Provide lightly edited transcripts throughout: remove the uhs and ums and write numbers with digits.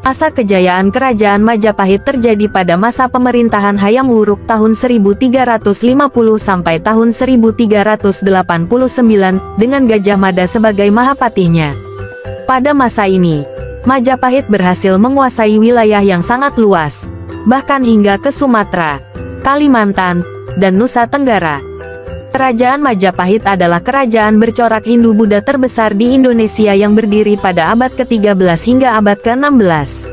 Masa kejayaan Kerajaan Majapahit terjadi pada masa pemerintahan Hayam Wuruk tahun 1350 sampai tahun 1389, dengan Gajah Mada sebagai mahapatinya. Pada masa ini, Majapahit berhasil menguasai wilayah yang sangat luas, bahkan hingga ke Sumatera, Kalimantan, dan Nusa Tenggara. Kerajaan Majapahit adalah kerajaan bercorak Hindu-Buddha terbesar di Indonesia yang berdiri pada abad ke-13 hingga abad ke-16.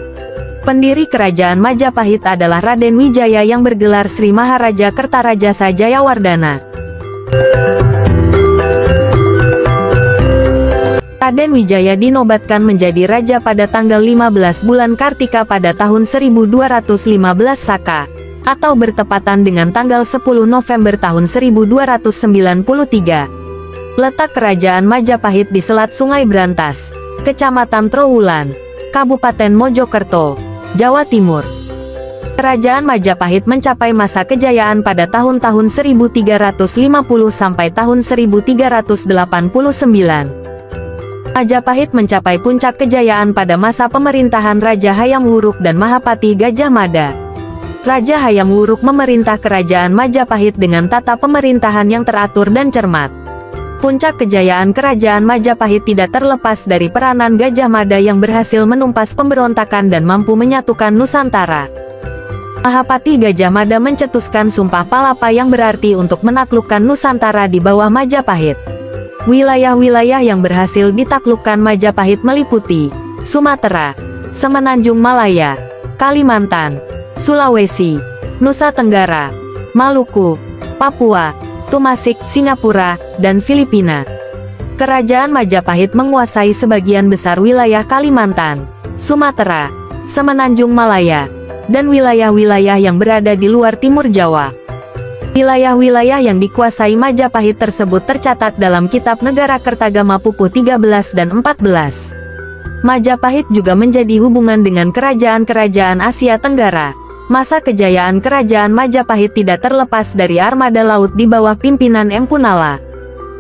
Pendiri Kerajaan Majapahit adalah Raden Wijaya yang bergelar Sri Maharaja Kertarajasa Jayawardana. Raden Wijaya dinobatkan menjadi raja pada tanggal 15 bulan Kartika pada tahun 1215 Saka, atau bertepatan dengan tanggal 10 November tahun 1293. Letak Kerajaan Majapahit di Selat Sungai Brantas, Kecamatan Trowulan, Kabupaten Mojokerto, Jawa Timur. Kerajaan Majapahit mencapai masa kejayaan pada tahun-tahun 1350 sampai tahun 1389. Majapahit mencapai puncak kejayaan pada masa pemerintahan Raja Hayam Wuruk dan Mahapati Gajah Mada. Raja Hayam Wuruk memerintah Kerajaan Majapahit dengan tata pemerintahan yang teratur dan cermat. Puncak kejayaan Kerajaan Majapahit tidak terlepas dari peranan Gajah Mada yang berhasil menumpas pemberontakan dan mampu menyatukan Nusantara. Mahapati Gajah Mada mencetuskan Sumpah Palapa yang berarti untuk menaklukkan Nusantara di bawah Majapahit. Wilayah-wilayah yang berhasil ditaklukkan Majapahit meliputi Sumatera, Semenanjung Malaya, Kalimantan, Sulawesi, Nusa Tenggara, Maluku, Papua, Tumasik, Singapura, dan Filipina. Kerajaan Majapahit menguasai sebagian besar wilayah Kalimantan, Sumatera, Semenanjung Malaya, dan wilayah-wilayah yang berada di luar timur Jawa. Wilayah-wilayah yang dikuasai Majapahit tersebut tercatat dalam Kitab Negara Kertagama Pupuh 13 dan 14. Majapahit juga menjadi hubungan dengan kerajaan-kerajaan Asia Tenggara. Masa kejayaan Kerajaan Majapahit tidak terlepas dari armada laut di bawah pimpinan Empu Nala.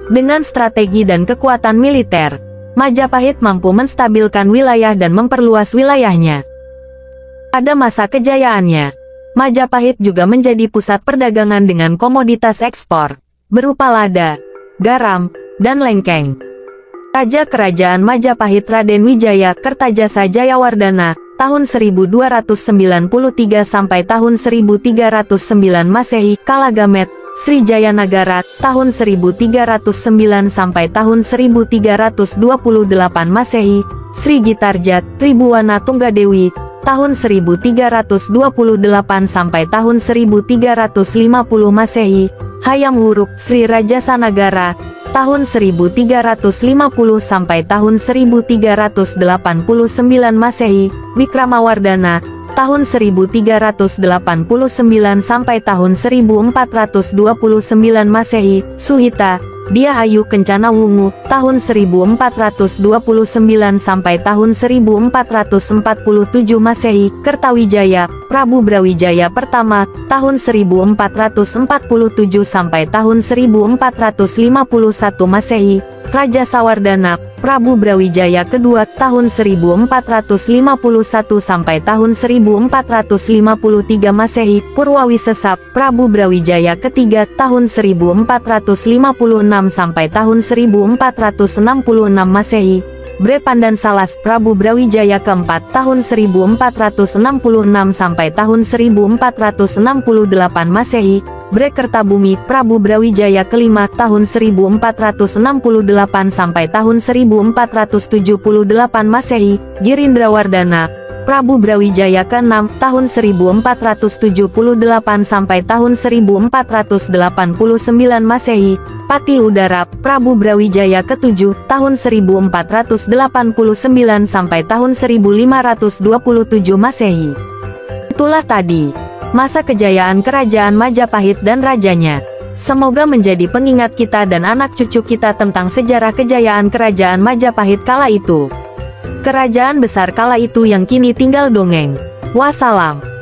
Dengan strategi dan kekuatan militer, Majapahit mampu menstabilkan wilayah dan memperluas wilayahnya. Pada masa kejayaannya, Majapahit juga menjadi pusat perdagangan dengan komoditas ekspor, berupa lada, garam, dan lengkeng. Raja Kerajaan Majapahit Raden Wijaya Kertajasa Jayawardana tahun 1293 sampai tahun 1309 Masehi, Kalagamet, Srijayanagara tahun 1309 sampai tahun 1328 Masehi, Sri Gitarjat Tribuwana Tunggadewi tahun 1328 sampai tahun 1350 Masehi, Hayam Wuruk Sri Rajasanagara tahun 1350 sampai tahun 1389 Masehi, Wikramawardana tahun 1389 sampai tahun 1429 Masehi, Suhita Dia Ayu Kencana Wungu tahun 1429 sampai tahun 1447 Masehi, Kertawijaya Prabu Brawijaya Pertama tahun 1447 sampai tahun 1451 Masehi, Raja Sawardana Prabu Brawijaya Kedua tahun 1451 sampai tahun 1453 Masehi, Purwawisesa Prabu Brawijaya Ketiga tahun 1456 sampai tahun 1466 Masehi, Bre Pandan Salas Prabu Brawijaya Keempat tahun 1466 sampai tahun 1468 Masehi, Bre Kertabumi Prabu Brawijaya Kelima tahun 1468 sampai tahun 1478 Masehi, Girindrawardana Prabu Brawijaya ke-6 tahun 1478 sampai tahun 1489 Masehi, Pati Udara Prabu Brawijaya ke-7 tahun 1489 sampai tahun 1527 Masehi. Itulah tadi masa kejayaan Kerajaan Majapahit dan rajanya. Semoga menjadi pengingat kita dan anak cucu kita tentang sejarah kejayaan Kerajaan Majapahit kala itu. Kerajaan besar kala itu yang kini tinggal dongeng. Wassalam.